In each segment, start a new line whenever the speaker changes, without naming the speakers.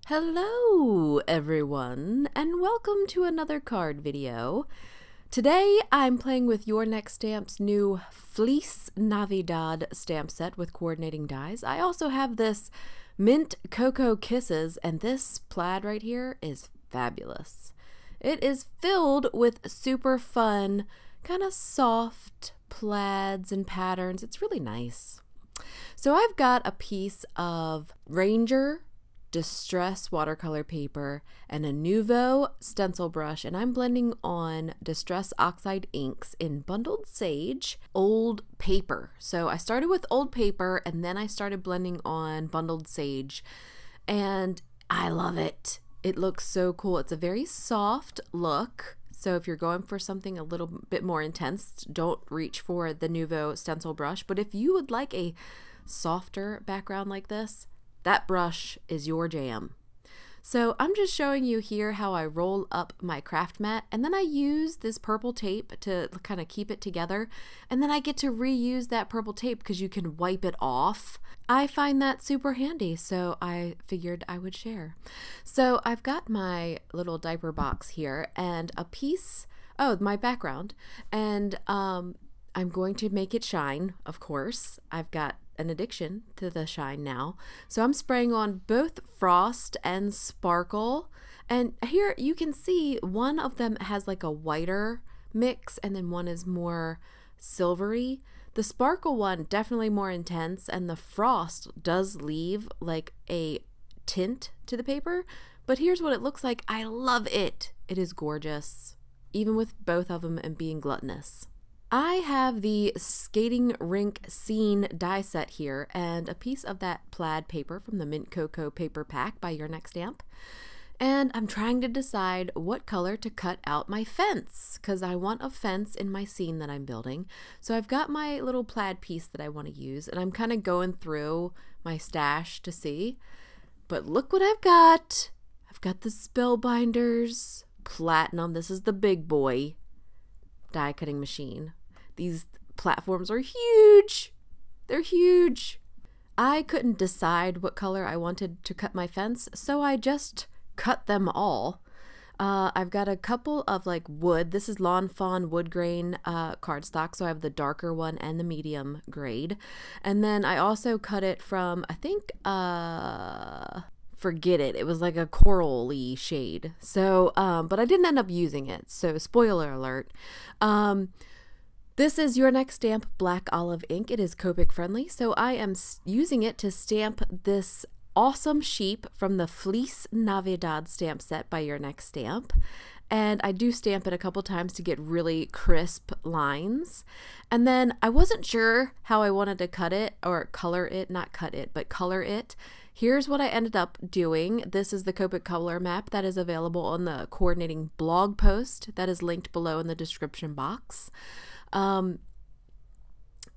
Hello everyone, and welcome to another card video. Today I'm playing with Your Next Stamp's new Fleece Navidad stamp set with coordinating dies. I also have this Mint Cocoa Kisses, and this plaid right here is fabulous. It is filled with super fun, kind of soft plaids and patterns. It's really nice. So I've got a piece of Ranger Distress watercolor paper and a Nouveau stencil brush, and I'm blending on Distress Oxide inks in Bundled Sage old paper. So I started with old paper and then I started blending on Bundled Sage, and I love it. It looks so cool. It's a very soft look. So if you're going for something a little bit more intense, don't reach for the Nouveau stencil brush. But if you would like a softer background like this, that brush is your jam. So I'm just showing you here how I roll up my craft mat, and then I use this purple tape to kind of keep it together, and then I get to reuse that purple tape because you can wipe it off. I find that super handy, so I figured I would share. So I've got my little diaper box here and a piece, my background, and I'm going to make it shine, of course. I've got an addiction to the shine now. So I'm spraying on both frost and sparkle. And here you can see one of them has like a whiter mix and then one is more silvery. The sparkle one definitely more intense, and the frost does leave like a tint to the paper. But here's what it looks like. I love it. It is gorgeous, even with both of them and being gluttonous. I have the Skating Rink Scene die set here and a piece of that plaid paper from the Mint Cocoa paper pack by Your Next Stamp. And I'm trying to decide what color to cut out my fence, because I want a fence in my scene that I'm building. So I've got my little plaid piece that I want to use, and I'm kind of going through my stash to see. But look what I've got. I've got the Spellbinders Platinum. This is the big boy die cutting machine. These platforms are huge. They're huge. I couldn't decide what color I wanted to cut my fence, so I just cut them all. I've got a couple of like wood. This is Lawn Fawn wood grain cardstock, so I have the darker one and the medium grade. And then I also cut it from, I think, forget it. It was like a corally shade. So, but I didn't end up using it. So spoiler alert. This is Your Next Stamp Black Olive ink. It is Copic friendly, so I am using it to stamp this awesome sheep from the Fleece Navidad stamp set by Your Next Stamp. And I do stamp it a couple times to get really crisp lines. And then I wasn't sure how I wanted to cut it or color it, not cut it, but color it. Here's what I ended up doing. This is the Copic color map that is available on the coordinating blog post that is linked below in the description box.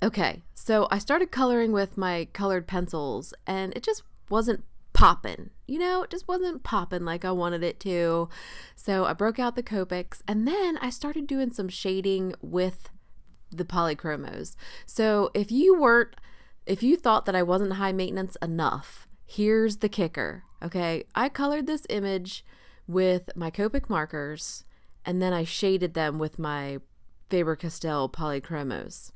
Okay, so I started coloring with my colored pencils and it just wasn't popping. You know, it just wasn't popping like I wanted it to. So I broke out the Copics, and then I started doing some shading with the POLYCHROMOS. So if you thought that I wasn't high maintenance enough, here's the kicker. Okay, I colored this image with my Copic markers, and then I shaded them with my Faber-Castell POLYCHROMOS.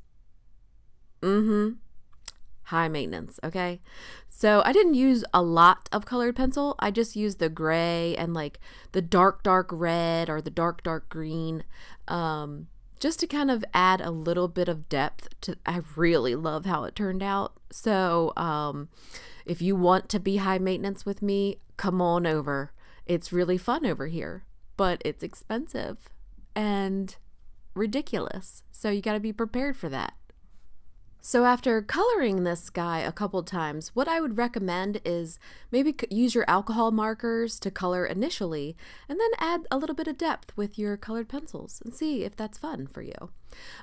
High maintenance, okay? So I didn't use a lot of colored pencil. I just used the gray and like the dark red or the dark green, just to kind of add a little bit of depth to. I really love how it turned out. So if you want to be high maintenance with me, come on over. It's really fun over here, but it's expensive and ridiculous. So you got to be prepared for that. So after coloring this guy a couple times, what I would recommend is maybe use your alcohol markers to color initially, and then add a little bit of depth with your colored pencils and see if that's fun for you.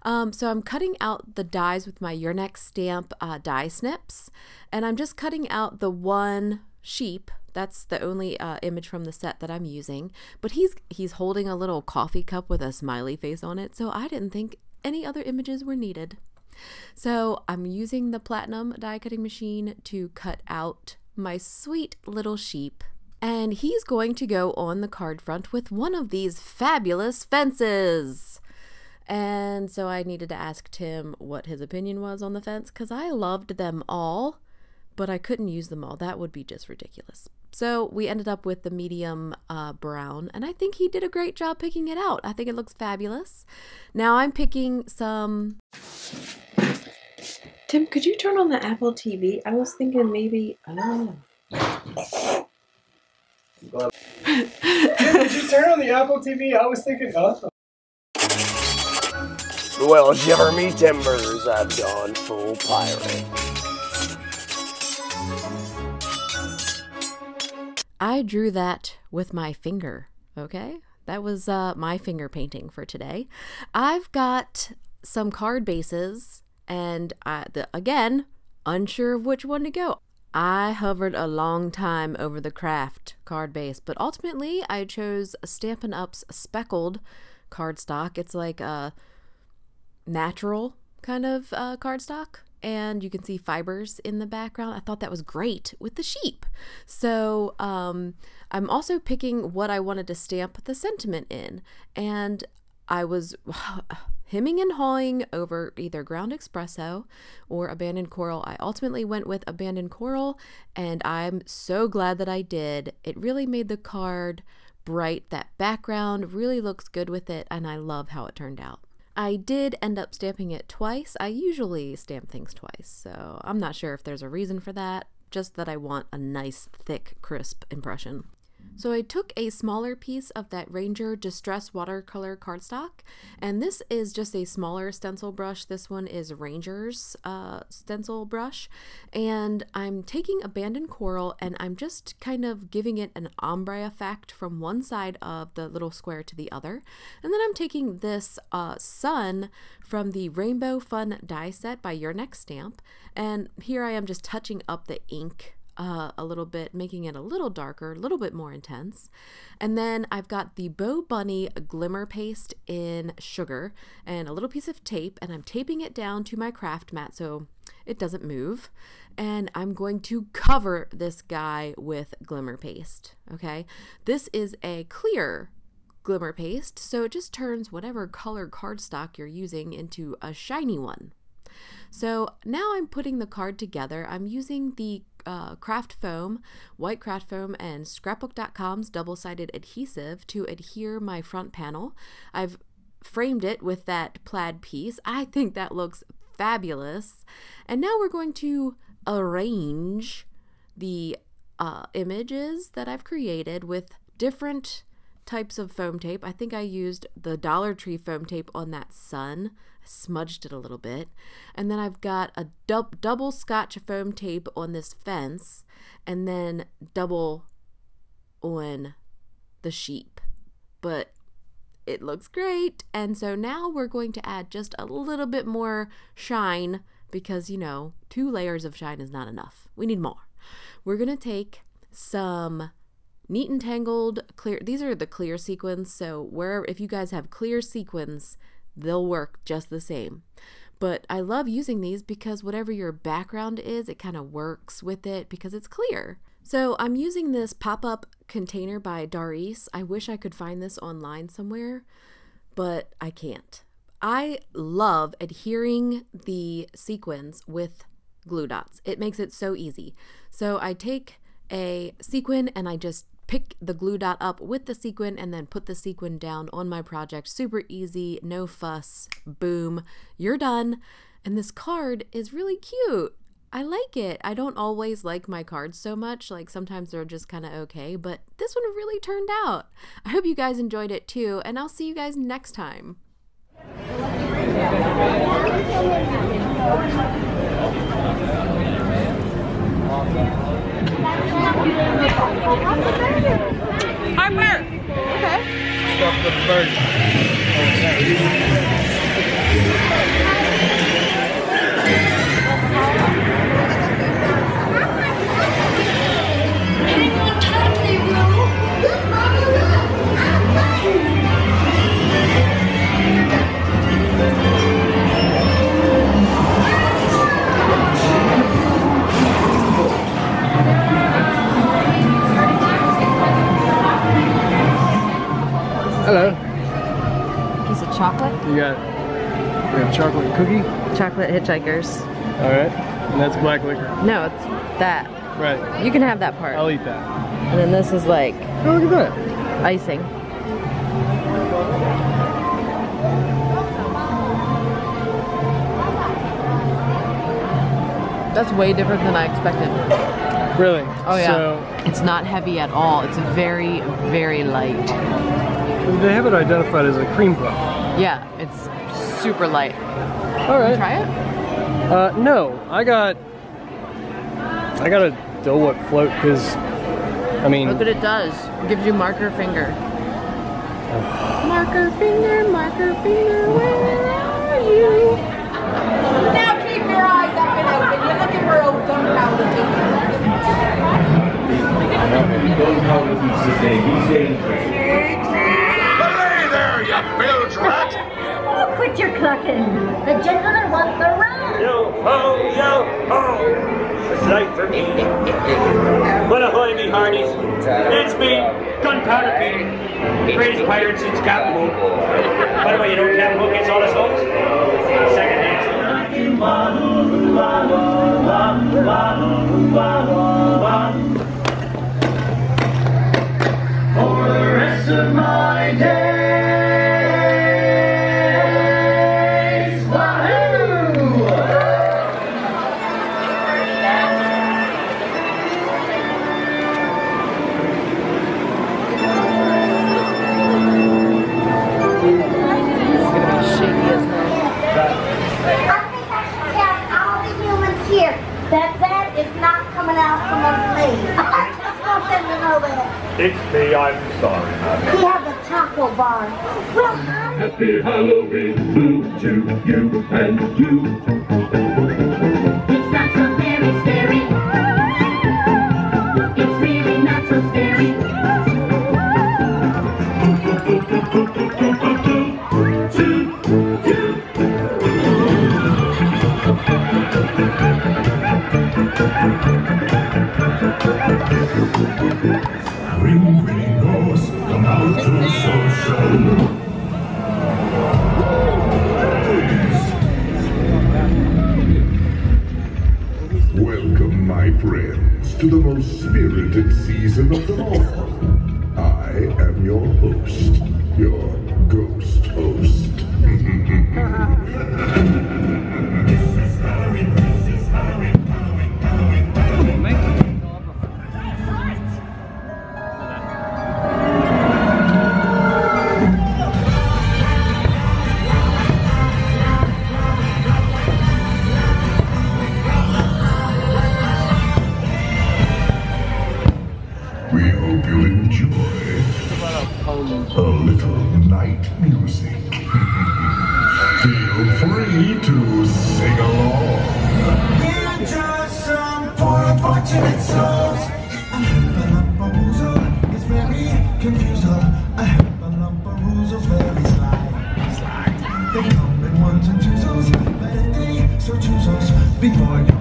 So I'm cutting out the dies with my Your Next Stamp die snips, and I'm just cutting out the one sheep. That's the only image from the set that I'm using, but he's holding a little coffee cup with a smiley face on it, so I didn't think any other images were needed. So I'm using the platinum die cutting machine to cut out my sweet little sheep. and he's going to go on the card front with one of these fabulous fences. And so I needed to ask Tim what his opinion was on the fence, because I loved them all, but I couldn't use them all. That would be just ridiculous. So we ended up with the medium brown, and I think he did a great job picking it out. I think it looks fabulous. Now I'm picking some...
Tim, could you turn on the Apple TV? I was thinking maybe... Oh.
Tim, did you turn on the Apple TV? I was thinking nothing.
Well, shiver me timbers, I've gone full pirate.
I drew that with my finger, okay? That was my finger painting for today. I've got some card bases, and again, unsure of which one to go. I hovered a long time over the craft card base, but ultimately I chose Stampin' Up's speckled cardstock. It's like a natural kind of cardstock, and you can see fibers in the background. I thought that was great with the sheep. So I'm also picking what I wanted to stamp the sentiment in, and I was hemming and hawing over either ground espresso or abandoned coral. I ultimately went with abandoned coral, and I'm so glad that I did. It really made the card bright. That background really looks good with it, and I love how it turned out. I did end up stamping it twice. I usually stamp things twice, so I'm not sure if there's a reason for that, just that I want a nice, thick, crisp impression. So I took a smaller piece of that Ranger Distress Watercolor cardstock, and this is just a smaller stencil brush. This one is Ranger's stencil brush, and I'm taking abandoned coral and I'm just kind of giving it an ombre effect from one side of the little square to the other. And then I'm taking this sun from the Rainbow Fun die set by Your Next Stamp, and here I am just touching up the ink a little bit, making it a little darker, a little bit more intense. And then I've got the BoBunny glimmer paste in sugar and a little piece of tape, and I'm taping it down to my craft mat so it doesn't move. And I'm going to cover this guy with glimmer paste. Okay, this is a clear glimmer paste, so it just turns whatever color cardstock you're using into a shiny one. So now I'm putting the card together. I'm using the craft foam, white craft foam, and scrapbook.com's double-sided adhesive to adhere my front panel. I've framed it with that plaid piece. I think that looks fabulous. And now we're going to arrange the images that I've created with different types of foam tape. I think I used the Dollar Tree foam tape on that sun. I smudged it a little bit. And then I've got a double Scotch foam tape on this fence, and then double on the sheep. But it looks great. And so now we're going to add just a little bit more shine, because, you know, 2 layers of shine is not enough. We need more. We're going to take some Neat and Tangled clear. These are the clear sequins, so if you guys have clear sequins, they'll work just the same. But I love using these because whatever your background is, it kind of works with it because it's clear. So I'm using this pop-up container by Doris. I wish I could find this online somewhere, but I can't. I love adhering the sequins with glue dots. It makes it so easy. So I take a sequin and I just pick the glue dot up with the sequin and then put the sequin down on my project. Super easy, no fuss, boom, you're done. And this card is really cute. I like it. I don't always like my cards so much, like sometimes they're just kind of okay, but this one really turned out. I hope you guys enjoyed it too, and I'll see you guys next time.
Harper! Okay.
Stuff with the bird.
chocolate.
We have chocolate cookie.
Chocolate hitchhikers.
All right, and that's black liquor.
No, it's that.
Right.
You can have that part.
I'll eat that.
And then this is like
Oh, look at that.
icing. That's way different than I expected.
Really?
Oh yeah.
So
It's not heavy at all. It's very, very light.
they have it identified as a cream puff.
Yeah, it's super light.
All right.
Try it?
No, I got a Dole Whip float because, I mean,
Look what it does. It gives you marker finger. Marker finger, where are you?
Now keep your eyes up and open. You're looking for old gunpowder.
Gunpowder pieces, baby.
Hey there, you bilge rat!
Oh, quit your clucking. The gentleman wants the round.
Yo ho, yo ho! It's right for me. But ahoy, me hearties. It's me, Gunpowder Pete. Greatest pirate since Captain Hook. By the way, you know Captain Hook gets all his hooks? Second hand. For the rest of my days, wahoo!
Shaky as hell.
I think I should tell all the humans here that that is not coming out from underneath. I just want them to know that.
It's me, I'm sorry.
We have the taco bar. Well,
Happy Halloween to you and you.
it's not so very scary. It's really not so scary.
Ring, ring, ghost, come out to social. Welcome, my friends, to the most spirited season of them all. I am your host, your ghost host. We hope you enjoy a little night music. Feel free to sing along.
We're just some poor unfortunate souls. I have a lump of woozle, it's very confused. I have a lump of woozles, very sly. They come in ones and twos, but if they so choose us before you